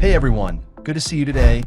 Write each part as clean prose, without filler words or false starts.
Hey everyone, good to see you today,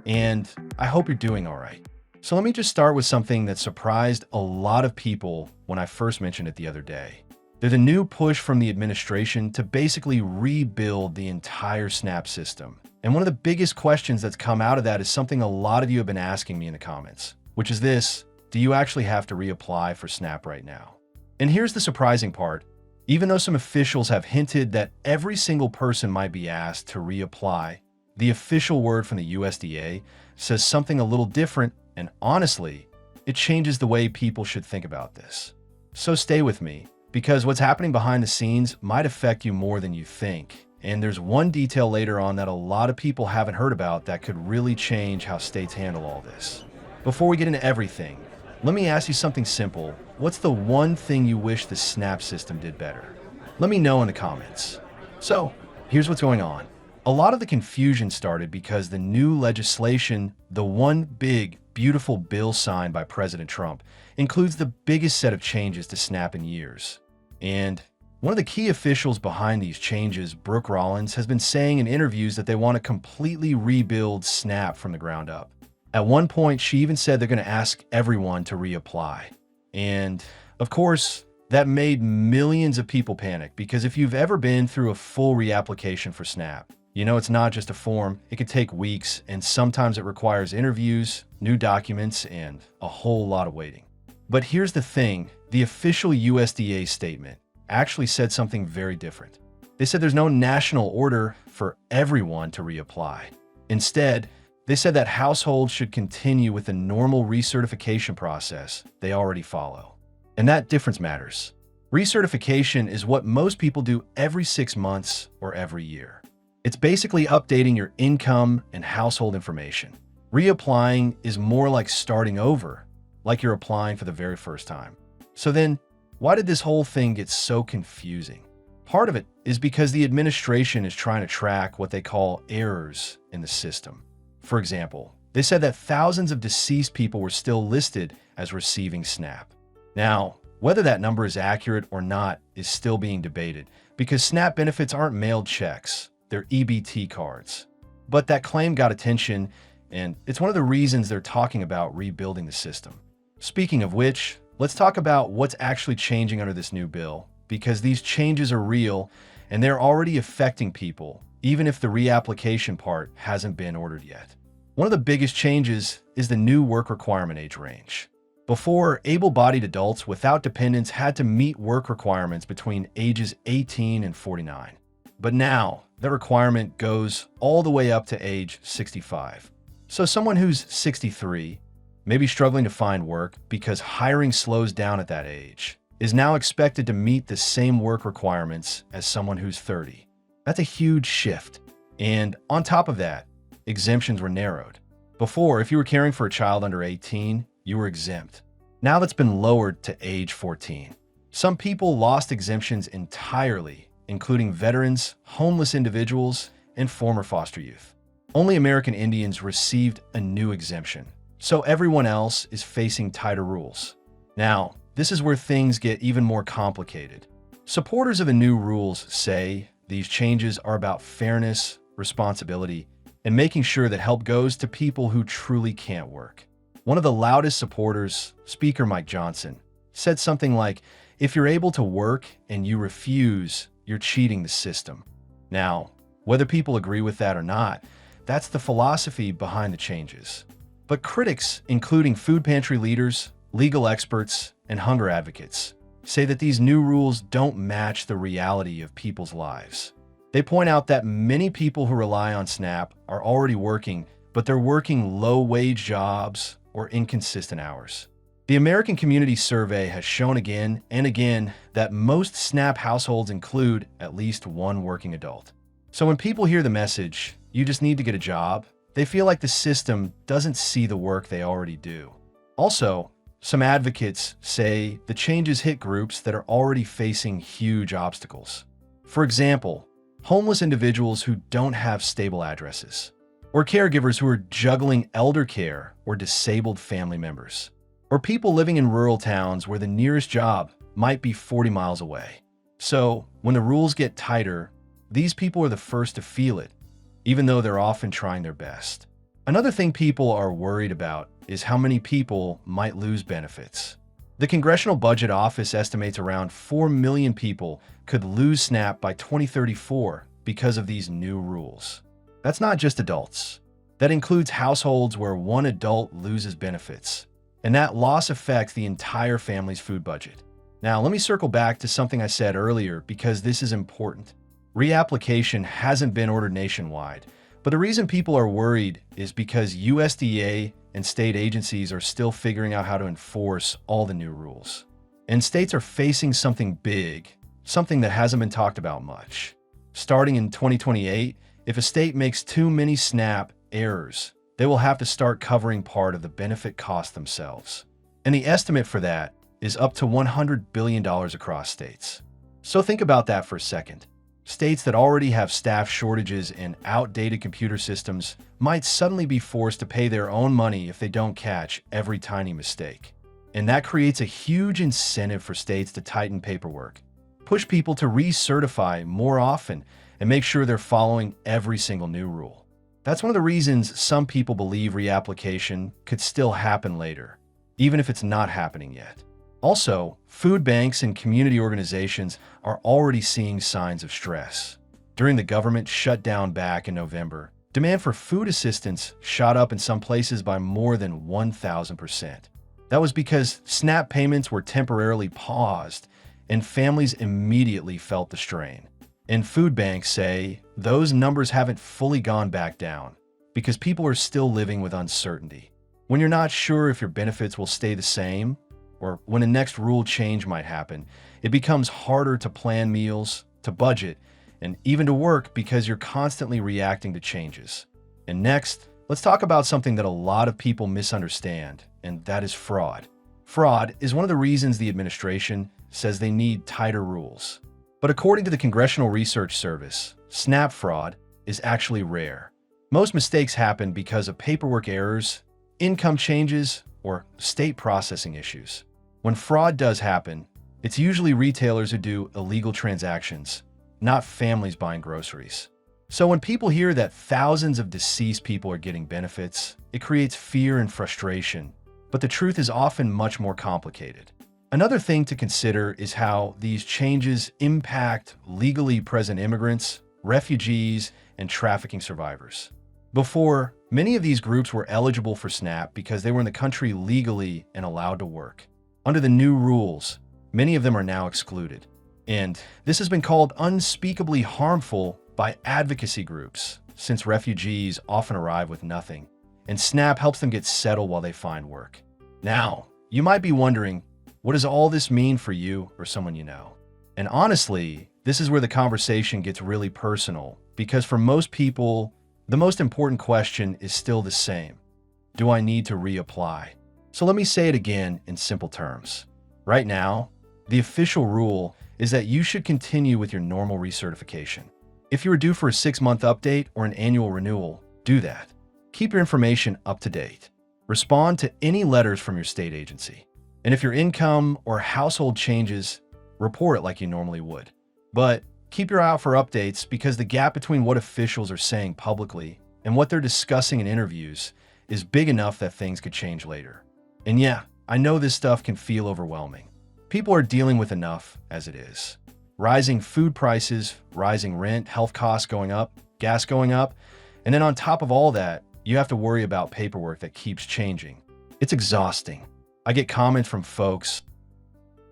and I hope you're doing all right. So let me just start with something that surprised a lot of people when I first mentioned it the other day. There's a new push from the administration to basically rebuild the entire SNAP system. And one of the biggest questions that's come out of that is something a lot of you have been asking me in the comments, which is this: do you actually have to reapply for SNAP right now? And here's the surprising part. Even though some officials have hinted that every single person might be asked to reapply, the official word from the USDA says something a little different, and honestly, it changes the way people should think about this. So stay with me, because what's happening behind the scenes might affect you more than you think. And there's one detail later on that a lot of people haven't heard about that could really change how states handle all this. Before we get into everything, let me ask you something simple. What's the one thing you wish the SNAP system did better? Let me know in the comments. So, here's what's going on. A lot of the confusion started because the new legislation, the one big, beautiful bill signed by President Trump, includes the biggest set of changes to SNAP in years. And one of the key officials behind these changes, Brooke Rollins, has been saying in interviews that they want to completely rebuild SNAP from the ground up. At one point, she even said they're going to ask everyone to reapply. And of course, that made millions of people panic, because if you've ever been through a full reapplication for SNAP, you know it's not just a form. It could take weeks, and sometimes it requires interviews, new documents, and a whole lot of waiting. But here's the thing, the official USDA statement actually said something very different. They said there's no national order for everyone to reapply. Instead, they said that households should continue with the normal recertification process they already follow. And that difference matters. Recertification is what most people do every 6 months or every year. It's basically updating your income and household information. Reapplying is more like starting over, like you're applying for the very first time. So then, why did this whole thing get so confusing? Part of it is because the administration is trying to track what they call errors in the system. For example, they said that thousands of deceased people were still listed as receiving SNAP. Now, whether that number is accurate or not is still being debated, because SNAP benefits aren't mailed checks, they're EBT cards. But that claim got attention, and it's one of the reasons they're talking about rebuilding the system. Speaking of which, let's talk about what's actually changing under this new bill, because these changes are real and they're already affecting people, even if the reapplication part hasn't been ordered yet. One of the biggest changes is the new work requirement age range. Before, able-bodied adults without dependents had to meet work requirements between ages 18 and 49. But now, the requirement goes all the way up to age 65. So someone who's 63, maybe struggling to find work because hiring slows down at that age, is now expected to meet the same work requirements as someone who's 30. That's a huge shift. And on top of that, exemptions were narrowed. Before, if you were caring for a child under 18, you were exempt. Now that's been lowered to age 14. Some people lost exemptions entirely, including veterans, homeless individuals, and former foster youth. Only American Indians received a new exemption, so everyone else is facing tighter rules. Now, this is where things get even more complicated. Supporters of the new rules say these changes are about fairness, responsibility, and making sure that help goes to people who truly can't work. One of the loudest supporters, Speaker Mike Johnson, said something like, "If you're able to work and you refuse, you're cheating the system." Now, whether people agree with that or not, that's the philosophy behind the changes. But critics, including food pantry leaders, legal experts, and hunger advocates, say that these new rules don't match the reality of people's lives. They point out that many people who rely on SNAP are already working, but they're working low-wage jobs or inconsistent hours. The American Community Survey has shown again and again that most SNAP households include at least one working adult. So when people hear the message, "You just need to get a job," they feel like the system doesn't see the work they already do. Also, some advocates say the changes hit groups that are already facing huge obstacles. For example, homeless individuals who don't have stable addresses, or caregivers who are juggling elder care or disabled family members, or people living in rural towns where the nearest job might be 40 miles away. So when the rules get tighter, these people are the first to feel it, even though they're often trying their best. Another thing people are worried about is how many people might lose benefits. The Congressional Budget Office estimates around 4 million people could lose SNAP by 2034 because of these new rules. That's not just adults. That includes households where one adult loses benefits, and that loss affects the entire family's food budget. Now, let me circle back to something I said earlier because this is important. Reapplication hasn't been ordered nationwide, but the reason people are worried is because USDA and state agencies are still figuring out how to enforce all the new rules. And states are facing something big, something that hasn't been talked about much. Starting in 2028, if a state makes too many SNAP errors, they will have to start covering part of the benefit cost themselves. And the estimate for that is up to $100 billion across states. So think about that for a second. States that already have staff shortages and outdated computer systems might suddenly be forced to pay their own money if they don't catch every tiny mistake. And that creates a huge incentive for states to tighten paperwork, push people to recertify more often, and make sure they're following every single new rule. That's one of the reasons some people believe reapplication could still happen later, even if it's not happening yet. Also, food banks and community organizations are already seeing signs of stress. During the government shutdown back in November, demand for food assistance shot up in some places by more than 1,000%. That was because SNAP payments were temporarily paused, and families immediately felt the strain. And food banks say those numbers haven't fully gone back down because people are still living with uncertainty. When you're not sure if your benefits will stay the same, or when a next rule change might happen, it becomes harder to plan meals, to budget, and even to work because you're constantly reacting to changes. And next, let's talk about something that a lot of people misunderstand, and that is fraud. Fraud is one of the reasons the administration says they need tighter rules. But according to the Congressional Research Service, SNAP fraud is actually rare. Most mistakes happen because of paperwork errors, income changes, or state processing issues. When fraud does happen, it's usually retailers who do illegal transactions, not families buying groceries. So when people hear that thousands of deceased people are getting benefits, it creates fear and frustration. But the truth is often much more complicated. Another thing to consider is how these changes impact legally present immigrants, refugees, and trafficking survivors. Before, many of these groups were eligible for SNAP because they were in the country legally and allowed to work. Under the new rules, many of them are now excluded. And this has been called unspeakably harmful by advocacy groups, since refugees often arrive with nothing, and SNAP helps them get settled while they find work. Now, you might be wondering, what does all this mean for you or someone you know? And honestly, this is where the conversation gets really personal, because for most people, the most important question is still the same. Do I need to reapply? So let me say it again in simple terms. Right now, the official rule is that you should continue with your normal recertification. If you are due for a 6-month update or an annual renewal, do that. Keep your information up to date. Respond to any letters from your state agency. And if your income or household changes, report it like you normally would. But keep your eye out for updates because the gap between what officials are saying publicly and what they're discussing in interviews is big enough that things could change later. And yeah, I know this stuff can feel overwhelming. People are dealing with enough as it is. Rising food prices, rising rent, health costs going up, gas going up, and then on top of all that, you have to worry about paperwork that keeps changing. It's exhausting. I get comments from folks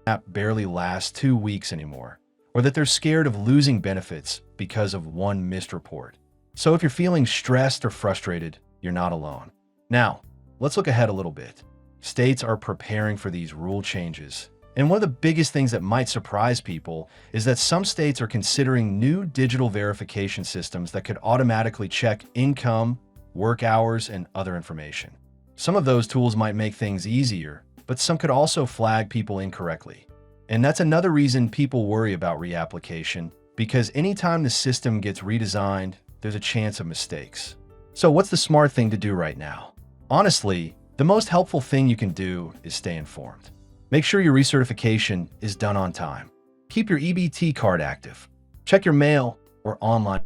that barely lasts 2 weeks anymore, or that they're scared of losing benefits because of one missed report. So if you're feeling stressed or frustrated, you're not alone. Now, let's look ahead a little bit. States are preparing for these rule changes. And one of the biggest things that might surprise people is that some states are considering new digital verification systems that could automatically check income, work hours, and other information. Some of those tools might make things easier, but some could also flag people incorrectly. And that's another reason people worry about reapplication, because anytime the system gets redesigned, there's a chance of mistakes. So what's the smart thing to do right now? Honestly, the most helpful thing you can do is stay informed. Make sure your recertification is done on time. Keep your EBT card active. Check your mail or online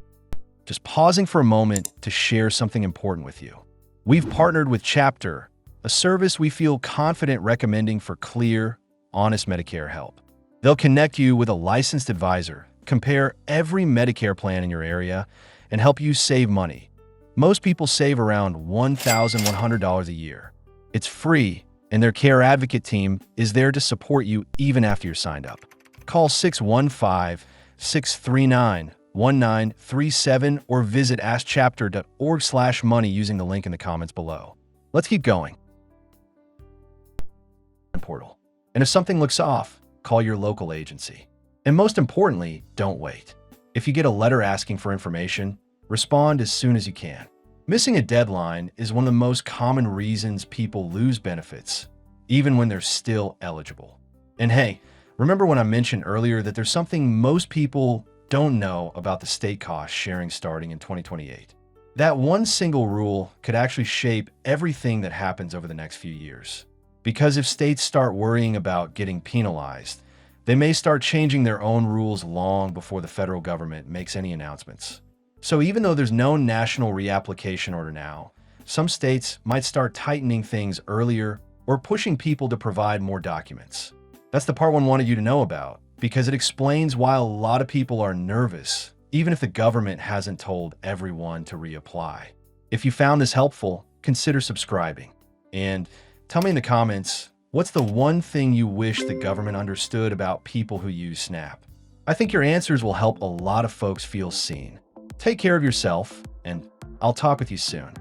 just pausing for a moment to share something important with you. We've partnered with Chapter, a service we feel confident recommending for clear, honest Medicare help. They'll connect you with a licensed advisor, compare every Medicare plan in your area, and help you save money. Most people save around $1,100 a year. It's free, and their care advocate team is there to support you even after you're signed up. Call 615-639-1937 or visit askchapter.org/money using the link in the comments below. Let's keep going. Portal. And if something looks off, call your local agency. And most importantly, don't wait. If you get a letter asking for information, respond as soon as you can. Missing a deadline is one of the most common reasons people lose benefits, even when they're still eligible. And hey, remember when I mentioned earlier that there's something most people don't know about the state cost sharing starting in 2028? That one single rule could actually shape everything that happens over the next few years. Because if states start worrying about getting penalized, they may start changing their own rules long before the federal government makes any announcements. So even though there's no national reapplication order now, some states might start tightening things earlier or pushing people to provide more documents. That's the part one wanted you to know about, because it explains why a lot of people are nervous, even if the government hasn't told everyone to reapply. If you found this helpful, consider subscribing. And tell me in the comments, what's the one thing you wish the government understood about people who use SNAP? I think your answers will help a lot of folks feel seen. Take care of yourself, and I'll talk with you soon.